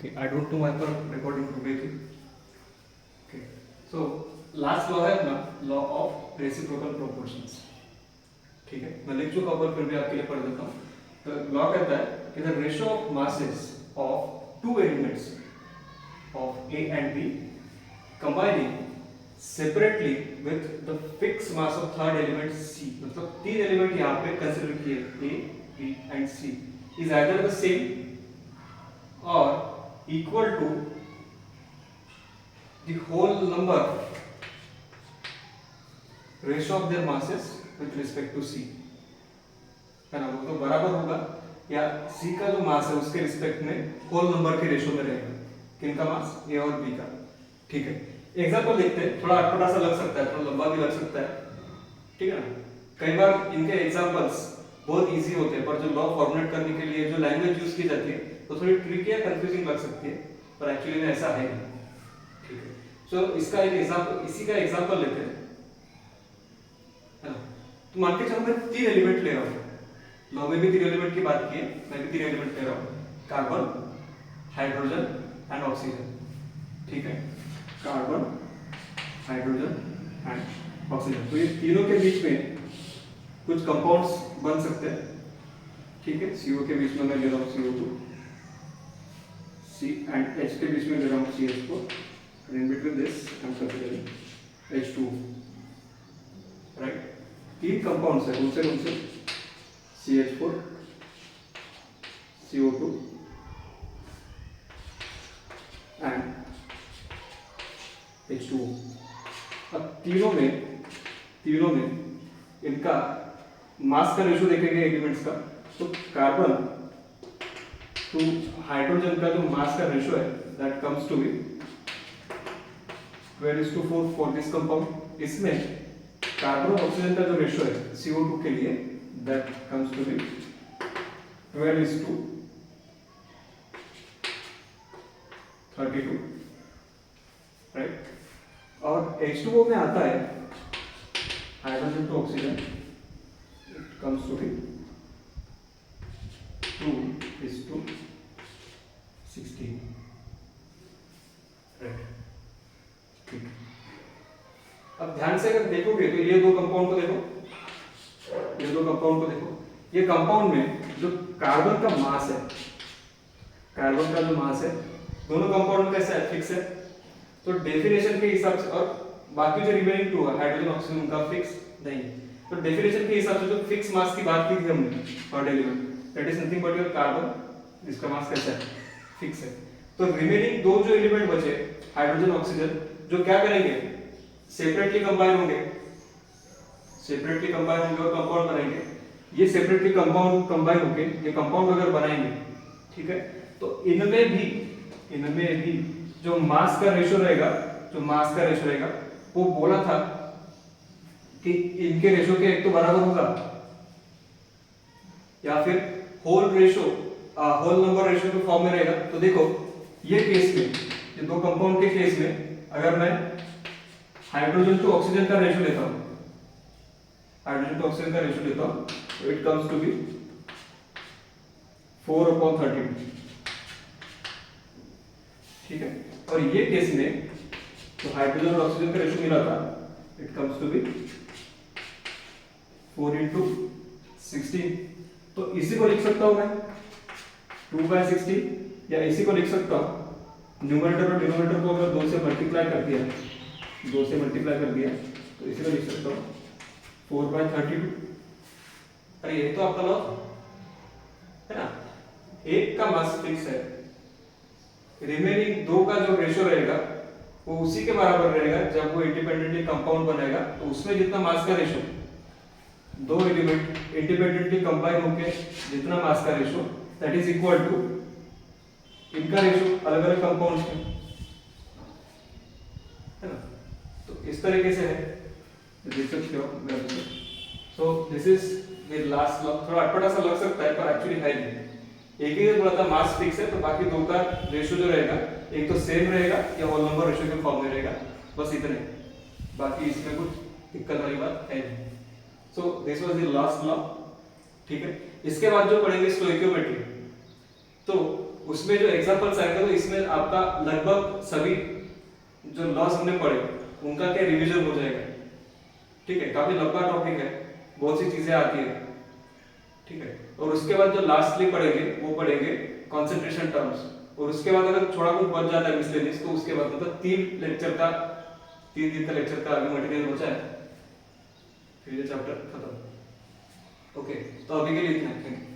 Okay, I don't know why पर recording रुक गई थी. Okay, so last law है अपना law of reciprocal proportions. ठीक है, मैं लिख चुका हूँ फिर भी आपके लिए पढ़ देता हूँ. तो लॉ कहता है कि the ratio of masses of two elements of A and B combining separately with the fixed mass of third element C. मतलब तीन एलिमेंट यहाँ पे कंसिडर किए A, B and C is either the same or equal to the whole number ratio of their masses with respect to C. है ना, वो तो बराबर होगा या C का जो मास है उसके रिस्पेक्ट में होल नंबर के रेशियो में रहेगा. किनका मास? A और B का. ठीक है, एग्जांपल देखते हैं. थोड़ा अटपटा सा लग सकता है, थोड़ा लंबा भी लग सकता है. ठीक है ना, कई बार इनके एग्जांपल्स बहुत इजी होते हैं, पर जो लॉ फॉर्मुलेट करने के लिए जो लैंग्वेज यूज की जाती है तो थोड़ी ट्रिकी या कंफ्यूजिंग लग सकती है, पर एक्चुअली में ऐसा है नहीं. ठीक है, सो इसका एक एग्जांपल, इसी का एग्जांपल लेते हैं, है ना. तो मान के चलो मैं तीन एलिमेंट ले रहा हूँ. लॉ में भी तीन एलिमेंट की बात की है, मैं भी तीन एलिमेंट ले रहा हूँ. Carbon, hydrogen and oxygen. ठीक है, कार्बन, हाइड्रोजन एंड ऑक्सीजन. तो ये तीनों के बीच में कुछ कंपाउंड्स बन सकते हैं. ठीक है, CO के बीच में मैं ले रहा हूँ CO2, C एंड H के बीच में ले रहा हूँ CH4, and in between this I am considering H2O. Right, तीन कंपाउंड्स है, कौन से CH4, CO2 एंड H2O. अब तीनों में इनका मास का रेशियो देखेंगे एलिमेंट्स का. तो कार्बन टू हाइड्रोजन का जो मास का रेशियो है that comes to be 12:4 for this compound. इसमें कार्बन और ऑक्सीजन का जो रेशियो है CO2 के लिए that comes to be 12:32. Right, और H2O में आता है hydrogen to oxygen, it comes to be 2:16. Right, ठीक. अब ध्यान से अगर देखोगे तो ये दो कंपाउंड को देखो, ये कंपाउंड में जो कार्बन का मास है, दोनों कंपाउंड में कैसा है? फिक्स है. तो डेफिनेशन के हिसाब से, और बाकी जो रिमेनिंग टू है हाइड्रोजन ऑक्सीजन उनका फिक्स नहीं. तो डेफिनेशन के हिसाब से जो फिक्स मास की बात की थी हमने for element, that is nothing but your carbon, जिसका मास कैसा है? फिक्स है. तो रिमेनिंग दो जो एलिमेंट बचे हाइड्रोजन ऑक्सीजन, जो क्या करेंगे? सेपरेटली कंबाइन होंगे और कंपाउंड बनाएंगे. ये सेपरेटली कंबाइन होके ये कंपाउंड अगर बनाएंगे, ठीक है, तो इनमें भी जो मास का रेशियो रहेगा वो बोला था कि इनके रेशियो के एक तो बराबर होगा या फिर होल नंबर रेशियो के फॉर्म में रहेगा. तो देखो ये केस में, ये दो कंपाउंड के केस में अगर मैं हाइड्रोजन टू ऑक्सीजन का रेशियो लेता हूं तो इट कम्स टू बी 4/32. ठीक है, और ये केस में तो हाइड्रोजन और ऑक्सीजन का रेशियो मिला था, इट कम्स टू बी 4/16. तो इसी को लिख सकता हूं मैं 2/16, या इसी को लिख सकता हूं न्यूमरेटर और डिनोमिनेटर को अगर 2 से मल्टीप्लाई कर दिया तो इसी को लिख सकता हूं 4/32. अरे ये तो आपका लॉ है ना, एक का मास फिक्स है, रिमेनिंग दो का जो रेशियो रहेगा वो उसी के बराबर रहेगा. जब वो इंडिपेंडेंटली कंपाउंड बनेगा तो उसमें जितना मास का रेशियो, दो एलिमेंट इंडिपेंडेंटली कंबाइन होके जितना मास का ratio, that is equal to इनका रेशियो अलग अलग कंपाउंड्स में, है ना. तो इस तरीके से है, देख सकते हो. So this is the last law. थोड़ा अटपटा सा लग सकता है पर एक्चुअली है नहीं. एक ही बोला था मास फिक्स है, तो बाकी दो का रेशियो जो रहेगा एक तो सेम रहेगा या होल नंबर रेशियो के फॉर्म में रहेगा, बस इतने. बाकी इसमें कुछ दिक्कत वाली बात है नहीं. So this was the last law. ठीक है, इसके बाद जो पढ़ेंगे स्टोइकियोमेट्री, तो उसमें जो एग्जांपल्स आएंगे तो इसमें आपका लगभग सभी जो लॉस हमने पढ़े उनका क्या रिवीजन हो जाएगा। ठीक है, काफी लंबा टॉपिक है, बहुत सी चीजें आती है। ठीक है, और उसके बाद जो लास्टली पढ़ेंगे वो पढ़ेंगे कंसंट्रेशन टर्म्स, और उसके बाद अगर थोड़ा बहुत बच जाता है मिसलेनियस तो उसके बाद मतलब 3 दिन का लेक्चर का अभी मटेरियल हो जाए, फिर ये चैप्टर खत्म। ओके, तो अभी के लिए इतना, थैंक यू।